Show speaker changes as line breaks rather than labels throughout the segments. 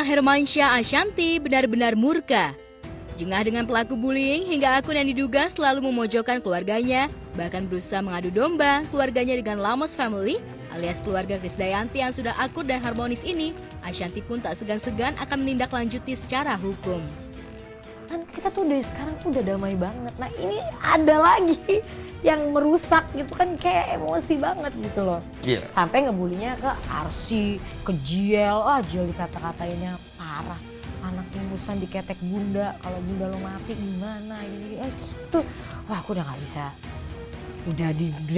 Hermansyah Ashanty benar-benar murka. Jengah dengan pelaku bullying hingga akun yang diduga selalu memojokkan keluarganya, bahkan berusaha mengadu domba keluarganya dengan Lamos Family alias keluarga Krisdayanti yang sudah akur dan harmonis ini, Ashanty pun tak segan-segan akan menindaklanjuti secara hukum.
Kan kita tuh dari sekarang tuh udah damai banget. Nah ini ada lagi yang merusak gitu kan, kayak emosi banget gitu loh.
Iya.
Sampai ngebulinya ke Arsy, ke Jiel, Jiel dikata-katainnya parah. Anak ingusan diketek bunda, kalau bunda lo mati gimana gitu. Wah aku udah gak bisa, udah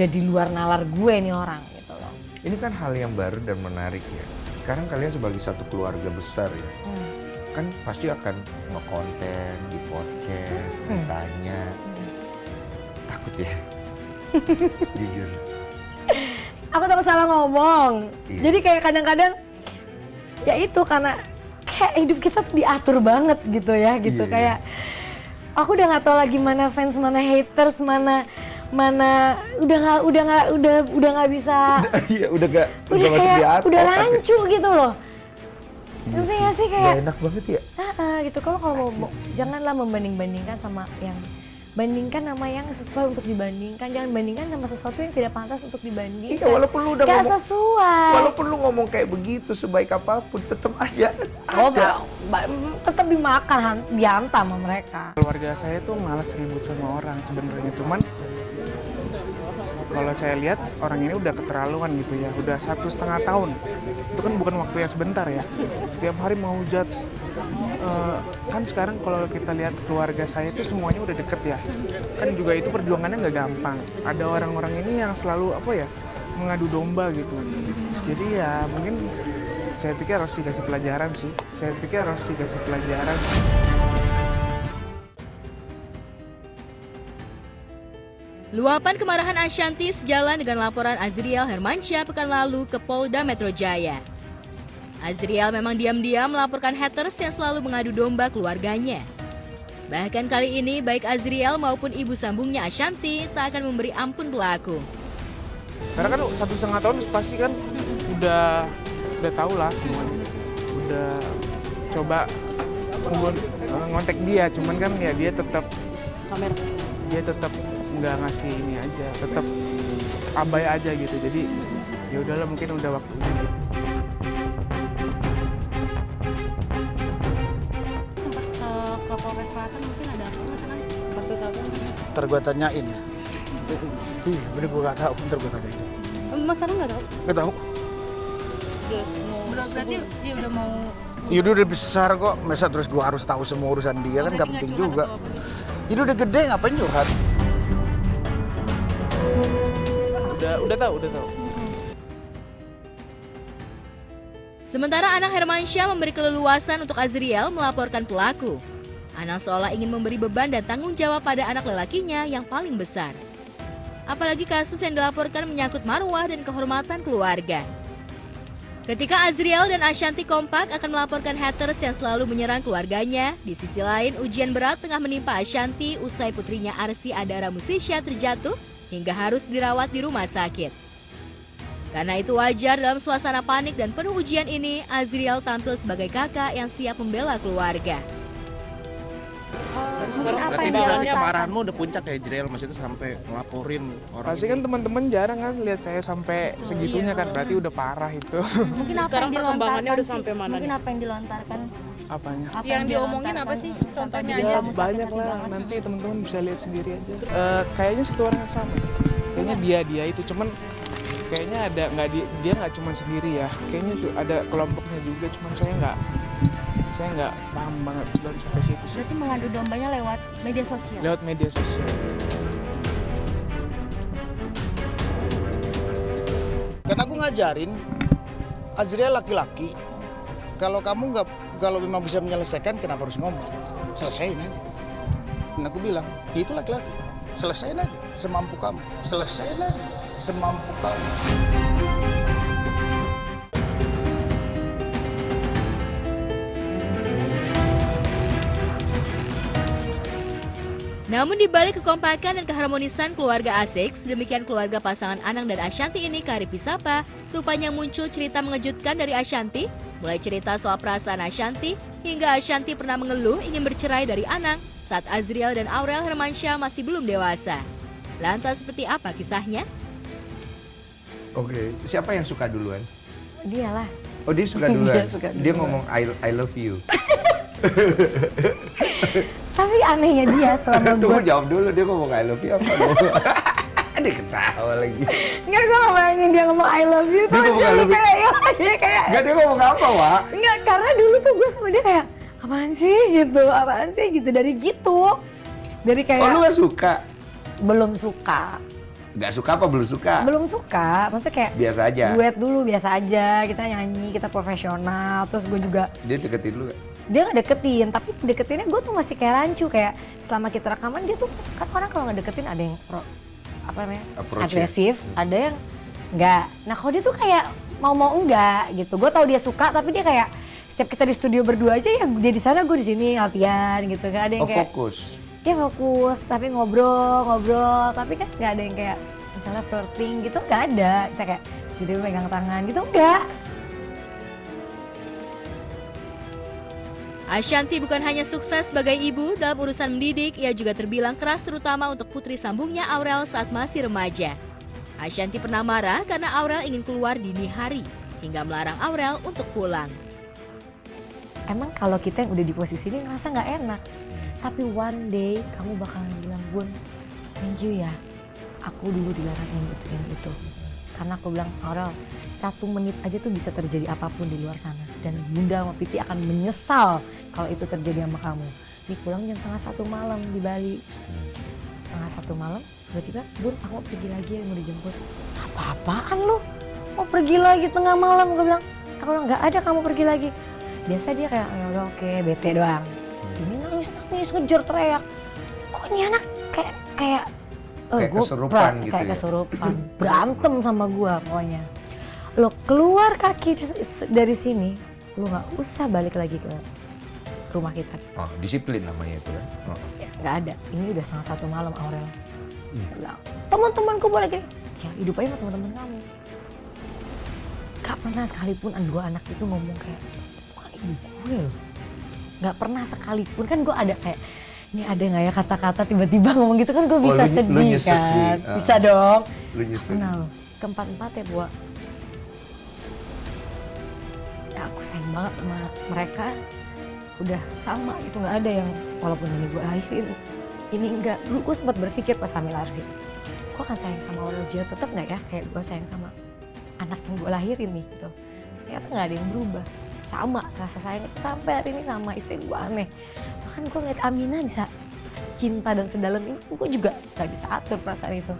di luar nalar gue nih orang gitu loh.
Ini kan hal yang baru dan menarik ya. Sekarang kalian sebagai satu keluarga besar ya. Kan pasti akan nge-konten di podcast, ditanya. Takut ya? Jujur.
Aku takut salah ngomong.
Iya.
Jadi kayak kadang-kadang ya itu karena kayak hidup kita tuh diatur banget gitu ya gitu.
Iya.
Kayak aku udah nggak tahu lagi mana fans, mana haters, mana udah nggak bisa.
Iya, udah
Udah
masuk
kayak
diatur.
udah rancu gitu loh. Ngerti gak sih kayak
Gak enak banget ya?
gitu. Kalau mau janganlah membanding-bandingkan sama yang, bandingkan sama yang sesuai untuk dibandingkan. Jangan bandingkan sama sesuatu yang tidak pantas untuk dibandingkan.
Iya, walaupun lu udah
gak
ngomong,
sesuai.
walaupun lu ngomong kayak begitu sebaik apapun, tetap aja
Tetap dimakan, dihantam sama mereka.
Keluarga saya tuh malas ribut sama orang sebenarnya, cuman kalau saya lihat orang ini udah keterlaluan gitu ya, udah 1,5 tahun. Itu kan bukan waktu yang sebentar ya. Setiap hari mau hujat. Kan sekarang kalau kita lihat keluarga saya itu semuanya udah deket ya. Kan juga itu perjuangannya nggak gampang. Ada orang-orang ini yang selalu mengadu domba gitu. Jadi ya mungkin saya pikir harus dikasih pelajaran sih.
Luapan kemarahan Ashanty sejalan dengan laporan Azriel Hermansyah pekan lalu ke Polda Metro Jaya. Azriel memang diam-diam melaporkan haters yang selalu mengadu domba keluarganya. Bahkan kali ini baik Azriel maupun ibu sambungnya Ashanty tak akan memberi ampun pelaku.
Karena kan 1,5 tahun pasti kan udah tahu lah semuanya. Udah coba ngontek dia, cuman kan ya dia tetap nggak ngasih ini aja, tetap abai aja gitu. Jadi ya udahlah, mungkin udah waktunya gitu.
Sempat ke Polres Selatan, mungkin ada apa sih mas kan kasus apa?
Ntar gue tanyain ya. Iya, bener gue gak tahu, ntar gue tanyain.
Mas Sarah nggak tahu?
Gak tahu.
Berarti dia udah mau.
Yudu udah besar kok, masa terus gue harus tahu semua urusan dia kan gak penting juga. Yudu udah gede, ngapain curhat?
Udah tahu.
Sementara Anang Hermansyah memberi keleluasan untuk Azriel melaporkan pelaku. Anang seolah ingin memberi beban dan tanggung jawab pada anak lelakinya yang paling besar. Apalagi kasus yang dilaporkan menyangkut marwah dan kehormatan keluarga. Ketika Azriel dan Ashanty kompak akan melaporkan haters yang selalu menyerang keluarganya, di sisi lain ujian berat tengah menimpa Ashanty usai putrinya Arsy Adara Musisya terjatuh hingga harus dirawat di rumah sakit. Karena itu wajar dalam suasana panik dan penuh ujian ini, Azriel tampil sebagai kakak yang siap membela keluarga.
Sekarang
Berarti bahannya marahanmu udah puncak ya Jrel, maksudnya sampai ngelaporin orang.
Pasti kan teman-teman jarang kan lihat saya sampai segitunya kan, berarti udah parah itu.
mungkin apa
Sekarang
yang
perkembangannya
dilontarkan
udah sampai mana
mungkin
nih?
apa yang dilontarkan?
Apanya?
Apa
Yang diomongin apa sih? Contohnya
Ya
aja.
banyak lah, nanti teman-teman bisa lihat sendiri aja. Kayaknya satu orang yang sama sih. Kayaknya dia itu, cuman kayaknya ada dia nggak cuma sendiri ya. Kayaknya tuh ada kelompoknya juga, cuman saya nggak paham banget dan sampai situ sih.
Berarti mengadu dombanya lewat media sosial.
Lewat media sosial.
Karena aku ngajarin, Azriel laki-laki, kalau memang bisa menyelesaikan, kenapa harus ngomong? Selesaiin aja. Dan aku bilang, ya itu laki-laki, selesaiin aja, semampu kamu. Selesaiin aja, semampu kamu.
Namun di balik kekompakan dan keharmonisan keluarga asik, sedemikian keluarga pasangan Anang dan Ashanty ini ke hari Pisapa, rupanya muncul cerita mengejutkan dari Ashanty, mulai cerita soal perasaan Ashanty, hingga Ashanty pernah mengeluh ingin bercerai dari Anang saat Azriel dan Aurel Hermansyah masih belum dewasa. Lantas seperti apa kisahnya?
Oke, siapa yang suka duluan?
Dialah.
Oh, dia suka duluan.
Dia suka
Dia
duluan.
ngomong I love you.
Tapi anehnya dia selama gue
Tunggu jawab dulu, dia ngomong I love you apa? Dia ketawa lagi.
Enggak, gue gak bayangin dia ngomong I love you tuh.
Dia ngomong I love you.
Dia kayak
Enggak, dia ngomong apa, Wak?
enggak, karena dulu tuh gue sama dia kayak apaan sih gitu dari gitu. Dari kayak
Oh, lu gak suka?
belum suka.
Gak suka apa belum suka?
Belum suka, maksudnya kayak
Biasa aja.
duet dulu biasa aja, kita nyanyi, kita profesional. Terus gue juga,
Dia deketin lu gak?
dia gak deketin, tapi deketinnya gue tuh masih kayak rancu. Kayak selama kita rekaman dia tuh, kan orang kalau ngedeketin ada yang
Approach ya?
agresif, ada yang enggak. Nah kalau dia tuh kayak mau enggak gitu. Gue tahu dia suka, tapi dia kayak setiap kita di studio berdua aja ya dia di sana, gue di sini latihan gitu. Kan ada yang
Oh,
kayak
fokus.
dia fokus, tapi ngobrol, tapi kan nggak ada yang kayak misalnya flirting gitu, nggak ada. Bisa kayak jadi pegang tangan gitu, enggak.
Ashanty bukan hanya sukses sebagai ibu, dalam urusan mendidik, ia juga terbilang keras terutama untuk putri sambungnya Aurel saat masih remaja. Ashanty pernah marah karena Aurel ingin keluar dini hari, hingga melarang Aurel untuk pulang.
Emang kalau kita yang udah di posisi ini ngerasa nggak enak. Tapi one day kamu bakalan bilang, Bun, thank you ya. Aku dulu dilarang ini itu. Karena aku bilang, Aurel, 1 menit aja tuh bisa terjadi apapun di luar sana. Dan Bunda sama Pipi akan menyesal kalau itu terjadi sama kamu. Ini pulang jam 1:30 malam di Bali. 1:30 malam, tiba-tiba, Bun, aku mau pergi lagi ya, mau dijemput. Apa-apaan lu? Mau pergi lagi tengah malam? Gue bilang, aku bilang, nggak ada kamu pergi lagi. Biasa dia kayak, ya udah oke, bete doang. Ini nangis ngejar teriak. Kok ini anak kayak
Kayak
gua
kesurupan gitu
kayak
ya?
kesurupan. Berantem sama gua pokoknya. Lo keluar kaki dari sini, lo nggak usah balik lagi ke rumah kita.
Oh, disiplin namanya itu kan. Oh.
Ya, nggak ada. Ini udah 1:30 malam, Aurel. Dia bilang, teman-temanku boleh gini. Ya hidup aja sama teman-teman kamu. Gak pernah sekalipun dua anak itu ngomong kayak, bukan ibu gue loh. Gak pernah sekalipun, kan gue ada kayak, ini ada nggak ya kata-kata tiba-tiba ngomong gitu kan gue bisa
lu
sedih
nyesek
kan.
sih.
Bisa dong.
Lu nyesel.
Nah, keempat-empat ya Bu. Ya aku sayang banget sama mereka. Udah sama gitu, nggak ada yang walaupun ini gue lahirin. Ini enggak, dulu gue sempat berpikir pas hamil Arsi. Gue akan sayang sama Aurel juga tetap nggak ya kayak gue sayang sama anak yang gue lahirin nih gitu. Ternyata nggak ada yang berubah. Sama rasa sayang itu sampai hari ini sama, itu yang gue aneh. Bahkan gue ngeliat Aminah bisa cinta dan sedalam ini, gue juga gak bisa atur perasaan itu.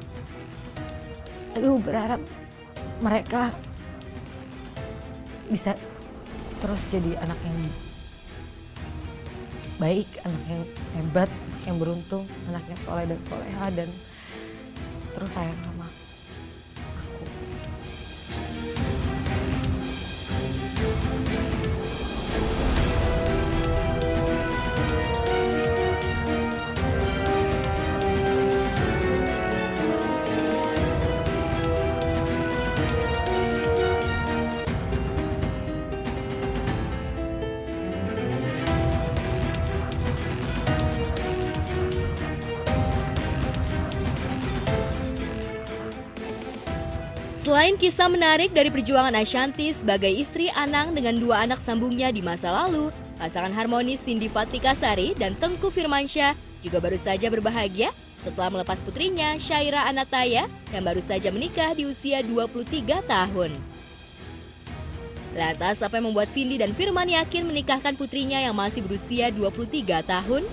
Gue berharap mereka bisa terus jadi anak yang baik, anak yang hebat, anak yang beruntung, anak yang soleh dan soleha, dan terus sayang sama aku.
Selain kisah menarik dari perjuangan Ashanty sebagai istri Anang dengan 2 anak sambungnya di masa lalu, pasangan harmonis Cindy Fatika Sari dan Tengku Firmansyah juga baru saja berbahagia setelah melepas putrinya Syaira Anataya yang baru saja menikah di usia 23 tahun. Lantas apa yang membuat Cindy dan Firman yakin menikahkan putrinya yang masih berusia 23 tahun?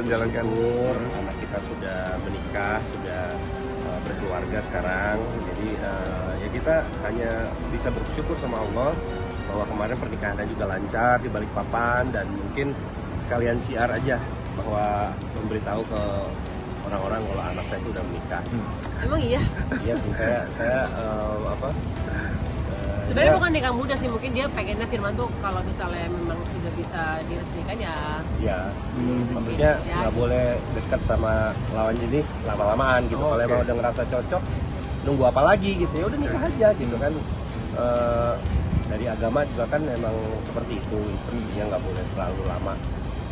Jalankan umur, anak kita sudah menikah, sudah berkeluarga sekarang. Jadi ya kita hanya bisa bersyukur sama Allah bahwa kemarin pernikahannya juga lancar di Balikpapan, dan mungkin sekalian syiar aja bahwa memberitahu ke orang-orang kalau anak saya itu udah menikah.
Emang iya?
Iya sih, saya
Sebenarnya bukan nikah muda sih, mungkin dia pengennya Firman tuh kalau misalnya memang sudah bisa diresmikan ya.
Ya, maksudnya nggak boleh dekat sama lawan jenis lama-lamaan gitu. Kalau emang udah ngerasa cocok, nunggu apa lagi gitu ya, udah nikah aja gitu kan. Dari agama juga kan emang seperti itu, istrinya nggak boleh terlalu lama.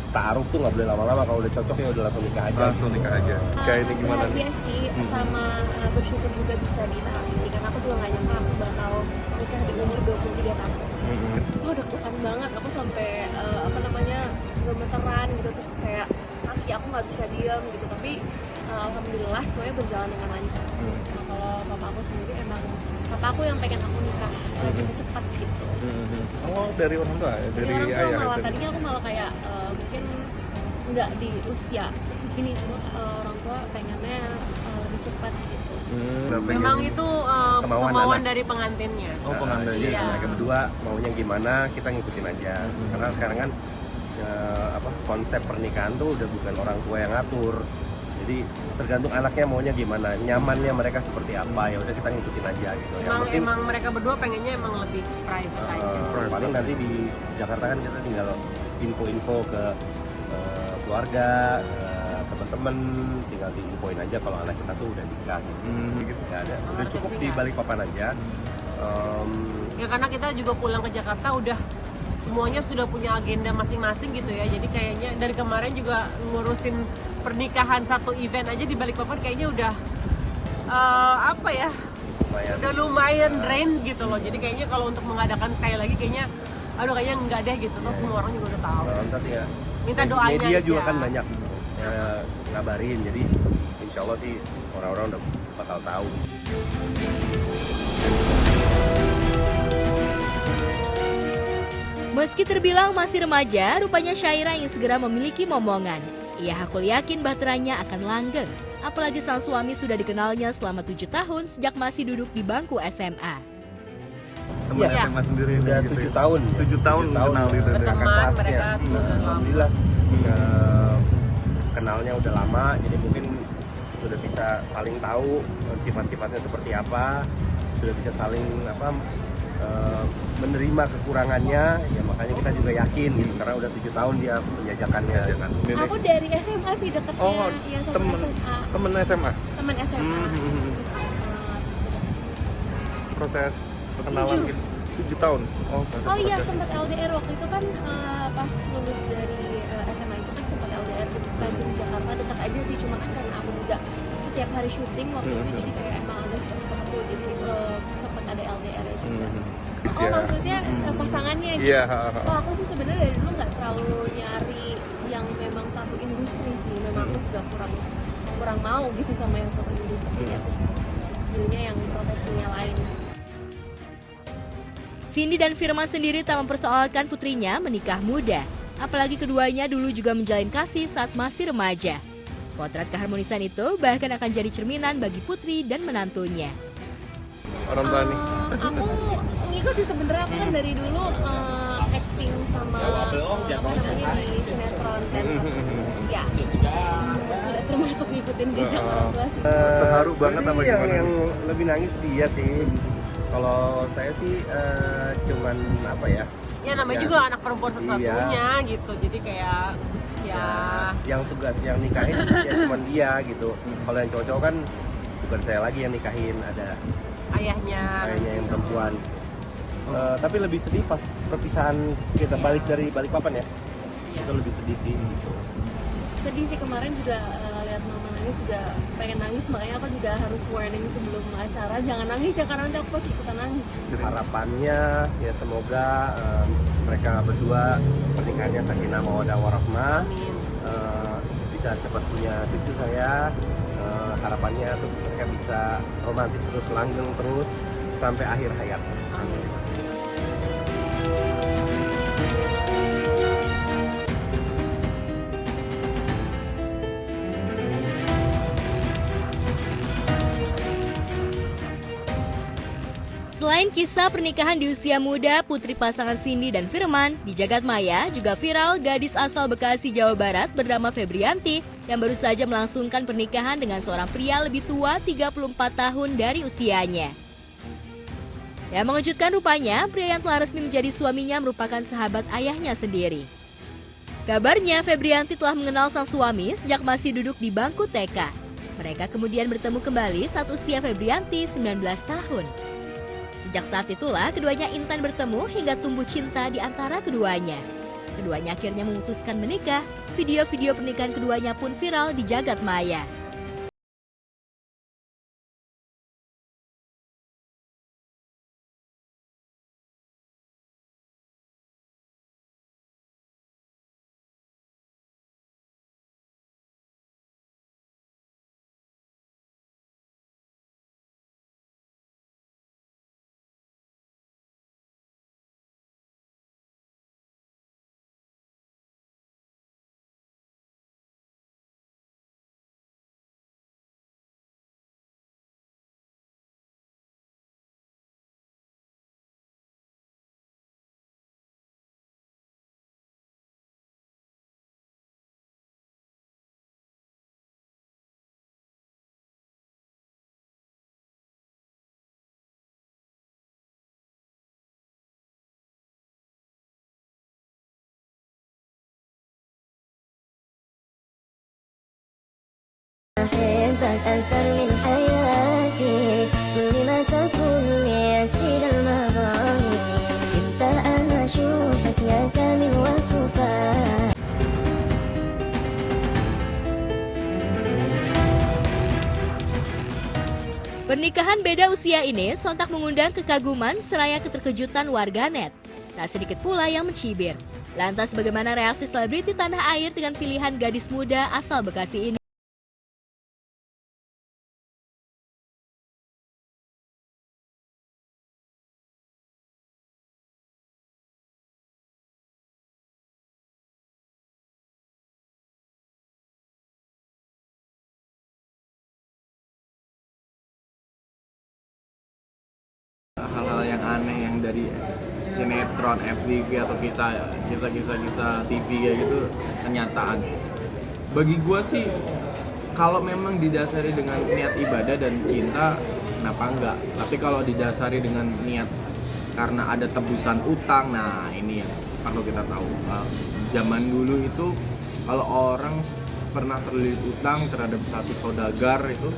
Taruh tuh nggak boleh lama-lama, kalau udah cocok ya udah langsung nikah aja.
Langsung nikah aja. Kayak ini gimana nih?
Bahagia sih, sama bersyukur juga bisa ditaati. Karena aku juga nggak nyangka aku bakal nikah di umur 23 tahun. Aku deg-degan banget, aku sampai gemeteran gitu, terus kayak kaki aku nggak bisa diam gitu. Tapi alhamdulillah semuanya berjalan dengan lancar. Nah, kalau papa aku sendiri emang papa aku yang pengen aku nikah cepet-cepet gitu.
Oh, dari orang tua ya? Dari
orang tua
ayah
malah
itu?
tadinya aku malah kayak mungkin nggak di usia segini, cuma orang tua pengennya lebih cepat gitu.
Memang itu kemauan dari pengantinnya.
Oh, pengantin.
Iya.
Mereka berdua maunya gimana, kita ngikutin aja. Karena sekarang kan konsep pernikahan tuh udah bukan orang tua yang ngatur. Jadi tergantung anaknya maunya gimana, nyamannya mereka seperti apa, ya udah kita ngikutin aja gitu.
Emang mereka berdua pengennya emang lebih private aja.
Paling nanti di Jakarta kan kita tinggal info-info ke keluarga, teman-teman, tinggal diinfoin aja kalau anak kita tuh udah nikah gitu. Ya ada, udah cukup di Balikpapan aja.
Ya karena kita juga pulang ke Jakarta udah semuanya sudah punya agenda masing-masing gitu ya. Jadi kayaknya dari kemarin juga ngurusin pernikahan satu event aja di Balikpapan kayaknya udah udah lumayan drain gitu loh. Jadi kayaknya kalau untuk mengadakan sekali lagi kayaknya enggak deh gitu. Terus semua orang juga udah tahu.
Nanti ya
Minta doanya
media
aja.
juga kan banyak ngabarin, jadi insya Allah sih orang-orang udah bakal tahu.
Meski terbilang masih remaja, rupanya Syaira ingin segera memiliki momongan. Ia hakul yakin bahteranya akan langgeng. Apalagi sang suami sudah dikenalnya selama 7 tahun sejak masih duduk di bangku SMA.
Teman
Iya.
SMA sendiri
Udah
gitu
7
ya?
tahun.
7 tahun kenal itu.
Berteman
kelasnya.
mereka.
Alhamdulillah kenalnya udah lama, jadi mungkin sudah bisa saling tahu sifat-sifatnya seperti apa, sudah bisa saling menerima kekurangannya, ya makanya kita juga yakin gitu, karena udah 7 tahun dia menjajakannya.
Aku dari SMA sih deketnya,
Oh,
ya sama
temen
SMA.
temen SMA.
Teman SMA. Terus,
Proses perkenalan gitu. 7 tahun. Oh,
oh iya, sempat LDR waktu itu kan pas lulus dari SMA itu kan sempat LDR di Bandung Jakarta, dekat aja sih, cuma kan karena aku juga setiap hari syuting waktu itu, jadi kayak emang agak susah ketemu, jadi sempat ada LDR ya juga. Oh maksudnya pasangannya gitu?
Iya.
Oh aku sih sebenarnya dari dulu nggak terlalu nyari yang memang satu industri sih, memang aku juga kurang mau gitu sama yang satu industri, jadi aku pilihnya yang profesinya lain.
Cindy dan Firman sendiri tak mempersoalkan putrinya menikah muda. Apalagi keduanya dulu juga menjalin kasih saat masih remaja. Potret keharmonisan itu bahkan akan jadi cerminan bagi putri dan menantunya.
Orang tua nih.
Aku ngikut sih sebenarnya, aku kan dari dulu acting sama di sinetron dan ya sudah termasuk ngikutin jejak orang tua sih.
Terharu banget apa
Yang
gimana?
lebih nangis dia sih. Kalau saya sih cuman
Ya namanya juga anak perempuan satu-satunya gitu. Jadi kayak
yang tugas yang nikahin ya cuman dia gitu. Kalau yang cowok kan bukan saya lagi yang nikahin, ada
ayahnya
yang perempuan. Tapi lebih sedih pas perpisahan kita balik dari Balikpapan ya. Itu lebih sedih sih gitu.
Sedih sih, kemarin juga lihat mama nangis juga pengen nangis, makanya aku juga harus warning sebelum acara jangan nangis ya, karena nanti aku pasti ikutan nangis.
Harapannya ya semoga mereka berdua pernikahannya sakinah mawaddah warahmah, bisa cepat punya cucu saya. Harapannya tuh mereka bisa romantis terus, langgeng terus sampai akhir hayat.
Amin.
Selain kisah pernikahan di usia muda putri pasangan Cindy dan Firman, di jagat maya juga viral gadis asal Bekasi, Jawa Barat bernama Febrianti yang baru saja melangsungkan pernikahan dengan seorang pria lebih tua 34 tahun dari usianya. Yang mengejutkan rupanya, pria yang telah resmi menjadi suaminya merupakan sahabat ayahnya sendiri. Kabarnya, Febrianti telah mengenal sang suami sejak masih duduk di bangku TK. Mereka kemudian bertemu kembali saat usia Febrianti 19 tahun. Sejak saat itulah keduanya intan bertemu hingga tumbuh cinta di antara keduanya. Keduanya akhirnya memutuskan menikah. Video-video pernikahan keduanya pun viral di jagat maya.
أحبك أكثر من حياتي كل ما تقول لي يسير المغاني كنت أنا أشوفك يا كامل وصفات.
Pernikahan beda usia ini sontak mengundang kekaguman seraya keterkejutan warganet. Tak sedikit pula yang mencibir. Lantas bagaimana reaksi selebriti tanah air dengan pilihan gadis muda asal Bekasi ini?
Hal-hal yang aneh yang dari sinetron, FTV atau kisah TV kayak gitu kenyataan. Bagi gue sih kalau memang didasari dengan niat ibadah dan cinta, kenapa enggak? Tapi kalau didasari dengan niat karena ada tebusan utang, nah ini yang perlu kita tahu. Zaman dulu itu kalau orang pernah terlilit utang terhadap satu saudagar itu,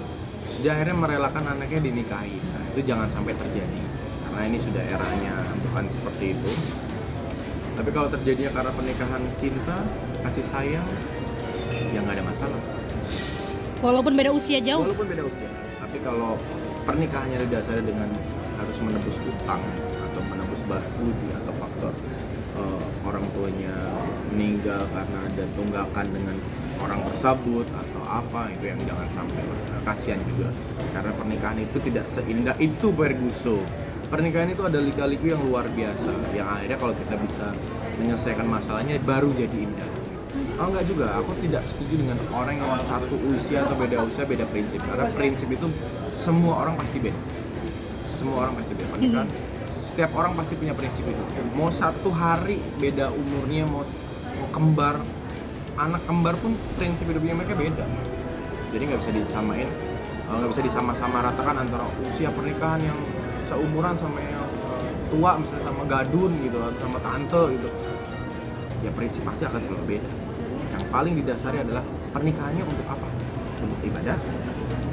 dia akhirnya merelakan anaknya dinikahi. Nah, itu jangan sampai terjadi. Karena ini sudah eranya, bukan seperti itu. Tapi kalau terjadinya karena pernikahan cinta, kasih sayang, ya nggak ada masalah.
Walaupun beda usia jauh?
Walaupun beda usia. Tapi kalau pernikahannya didasari dengan harus menebus utang atau menebus budi atau faktor orang tuanya meninggal karena ada tunggakan dengan orang tersebut atau apa, itu yang jangan sampai lah. Kasihan juga. Karena pernikahan itu tidak seindah itu Ferguson. Pernikahan itu ada lika-liku yang luar biasa, yang akhirnya kalau kita bisa menyelesaikan masalahnya baru jadi indah. Oh enggak juga, aku tidak setuju dengan orang yang satu usia atau beda usia beda prinsip. Karena prinsip itu semua orang pasti beda. Semua orang pasti beda. Pernikahan, setiap orang pasti punya prinsip itu. Mau satu hari beda umurnya, mau kembar, anak kembar pun prinsip hidupnya mereka beda. Jadi nggak bisa disamain, nggak bisa disama-sama ratakan antara usia pernikahan yang seumuran sama yang tua, misalnya sama gadun gitu, sama tante gitu. Ya prinsip pasti akan selalu beda. Yang paling didasari adalah pernikahannya untuk apa? Untuk ibadah,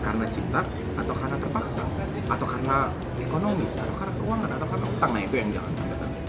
karena cinta, atau karena terpaksa, atau karena ekonomis, atau karena keuangan, atau karena utang. Nah itu yang jangan sampai terjadi.